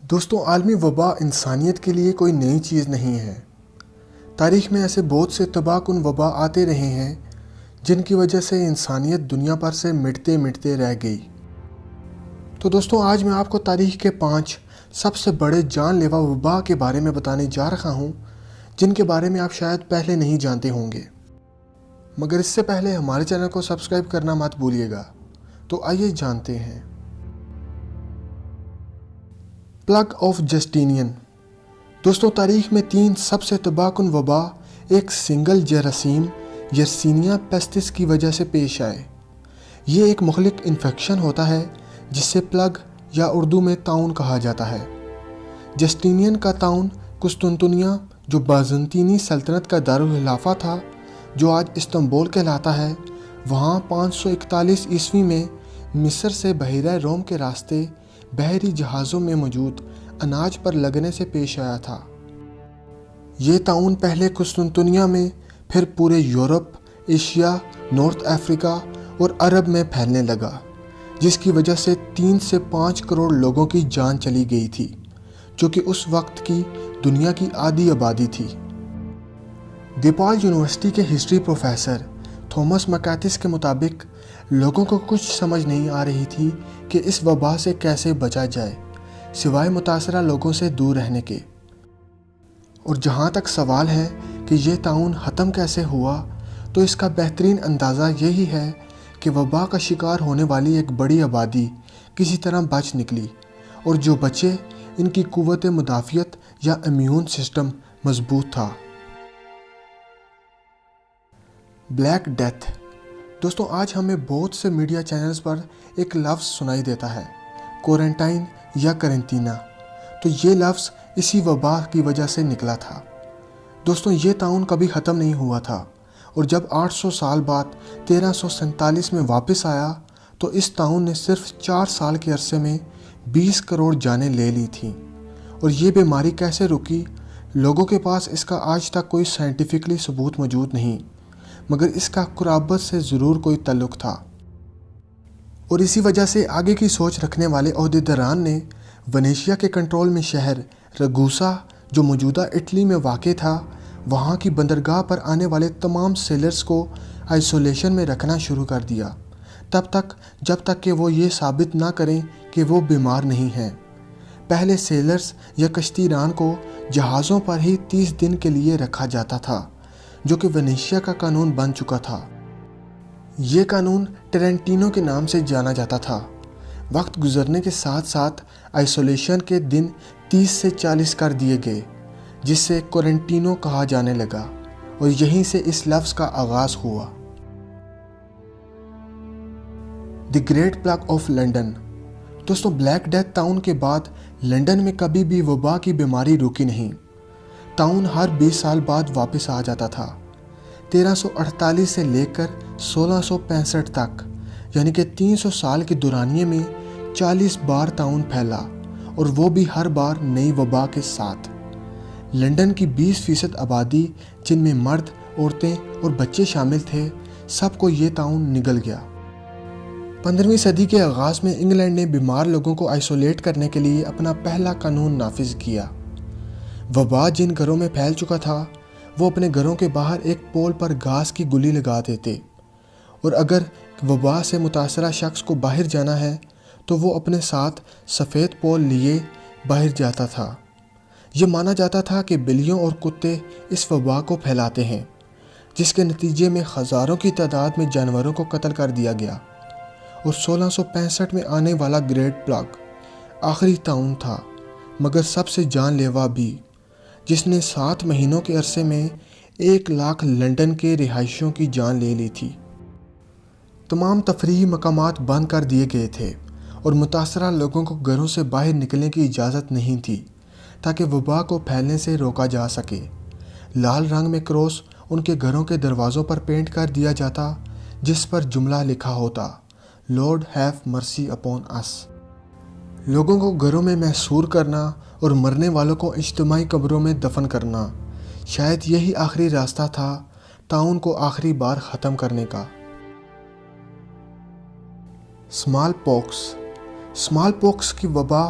دوستوں، عالمی وبا انسانیت کے لیے کوئی نئی چیز نہیں ہے۔ تاریخ میں ایسے بہت سے تباہ کن وبا آتے رہے ہیں جن کی وجہ سے انسانیت دنیا پر سے مٹتے رہ گئی۔ تو دوستوں، آج میں آپ کو تاریخ کے 5 سب سے بڑے جان لیوا وبا کے بارے میں بتانے جا رہا ہوں جن کے بارے میں آپ شاید پہلے نہیں جانتے ہوں گے، مگر اس سے پہلے ہمارے چینل کو سبسکرائب کرنا مت بھولیے گا۔ تو آئیے جانتے ہیں۔ Plug of Justinian. دوستوں، تاریخ میں 3 سب سے تباہ کن وبا ایک سنگل جراثیم یرسینیا پیسٹس کی وجہ سے پیش آئے۔ یہ ایک مہلک انفیکشن ہوتا ہے جس سے پلگ یا اردو میں طاعون کہا جاتا ہے۔ جسٹینین کا طاعون قسطنطنیہ، جو بازنطینی سلطنت کا دارالخلافہ تھا، جو آج استنبول کہلاتا ہے، وہاں 541 عیسوی میں مصر سے بحیرہ روم کے راستے بحری جہازوں میں موجود اناج پر لگنے سے پیش آیا تھا۔ یہ طاعون پہلے قسطنطنیہ میں، پھر پورے یورپ، ایشیا، نارتھ افریقہ اور عرب میں پھیلنے لگا، جس کی وجہ سے 3 سے 5 کروڑ لوگوں کی جان چلی گئی تھی، جو کہ اس وقت کی دنیا کی آدھی آبادی تھی۔ ڈیپال یونیورسٹی کے ہسٹری پروفیسر تھامس مکاتھس کے مطابق لوگوں کو کچھ سمجھ نہیں آ رہی تھی کہ اس وبا سے کیسے بچا جائے سوائے متاثرہ لوگوں سے دور رہنے کے۔ اور جہاں تک سوال ہے کہ یہ طاعون ختم کیسے ہوا، تو اس کا بہترین اندازہ یہی ہے کہ وبا کا شکار ہونے والی ایک بڑی آبادی کسی طرح بچ نکلی، اور جو بچے ان کی قوت مدافعت یا امیون سسٹم مضبوط تھا۔ Black death. دوستوں، آج ہمیں بہت سے میڈیا چینلز پر ایک لفظ سنائی دیتا ہے، کوارنٹائن یا قرنطینہ۔ تو یہ لفظ اسی وبا کی وجہ سے نکلا تھا۔ دوستوں، یہ طاعون کبھی ختم نہیں ہوا تھا، اور جب 800 سال بعد 1347 میں واپس آیا تو اس طاعون نے صرف 4 سال کے عرصے میں 20 کروڑ جانیں لے لی تھیں۔ اور یہ بیماری کیسے رکی؟ لوگوں کے پاس اس کا آج تک کوئی سائنٹیفکلی ثبوت موجود نہیں، مگر اس کا قرابت سے ضرور کوئی تعلق تھا۔ اور اسی وجہ سے آگے کی سوچ رکھنے والے عہدیداران نے ونیشیا کے کنٹرول میں شہر رگوسا، جو موجودہ اٹلی میں واقع تھا، وہاں کی بندرگاہ پر آنے والے تمام سیلرز کو آئسولیشن میں رکھنا شروع کر دیا، جب تک کہ وہ یہ ثابت نہ کریں کہ وہ بیمار نہیں ہیں۔ پہلے سیلرز یا کشتی ران کو جہازوں پر ہی 30 دن کے لیے رکھا جاتا تھا، جو کہ ونیشیا کا قانون بن چکا تھا۔ یہ قانون ٹرینٹینو کے نام سے جانا جاتا تھا۔ وقت گزرنے کے ساتھ ساتھ آئسولیشن کے دن 30 سے 40 کر دیے گئے، جس سے کوارنٹینو کہا جانے لگا، اور یہیں سے اس لفظ کا آغاز ہوا۔ The great plug of London. دوستوں، بلیک ڈیتھ طاعون کے بعد لنڈن میں کبھی بھی وبا کی بیماری رکی نہیں۔ طاعون ہر 20 سال بعد واپس آ جاتا تھا۔ 1348 سے لے کر 1665 تک، یعنی کہ 300 سال کے دورانیے میں 40 بار طاعون پھیلا، اور وہ بھی ہر بار نئی وبا کے ساتھ۔ لنڈن کی 20% آبادی، جن میں مرد، عورتیں اور بچے شامل تھے، سب کو یہ طاعون نگل گیا۔ 15ویں صدی کے آغاز میں انگلینڈ نے بیمار لوگوں کو آئسولیٹ کرنے کے لیے اپنا پہلا قانون نافذ کیا۔ وبا جن گھروں میں پھیل چکا تھا، وہ اپنے گھروں کے باہر ایک پول پر گھاس کی گلی لگا دیتے، اور اگر وبا سے متاثرہ شخص کو باہر جانا ہے تو وہ اپنے ساتھ سفید پول لیے باہر جاتا تھا۔ یہ مانا جاتا تھا کہ بلیوں اور کتے اس وبا کو پھیلاتے ہیں، جس کے نتیجے میں ہزاروں کی تعداد میں جانوروں کو قتل کر دیا گیا۔ اور 1665 میں آنے والا گریٹ پلگ آخری طاعون تھا، مگر سب سے جان لیوا بھی، جس نے 7 مہینوں کے عرصے میں 1 لاکھ لنڈن کے رہائشیوں کی جان لے لی تھی۔ تمام تفریحی مقامات بند کر دیے گئے تھے، اور متاثرہ لوگوں کو گھروں سے باہر نکلنے کی اجازت نہیں تھی تاکہ وبا کو پھیلنے سے روکا جا سکے۔ لال رنگ میں کراس ان کے گھروں کے دروازوں پر پینٹ کر دیا جاتا، جس پر جملہ لکھا ہوتا، لارڈ ہیو مرسی اپون اس۔ لوگوں کو گھروں میں محصور کرنا اور مرنے والوں کو اجتماعی قبروں میں دفن کرنا، شاید یہی آخری راستہ تھا طاعون کو آخری بار ختم کرنے کا۔ اسمال پوکس کی وبا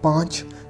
5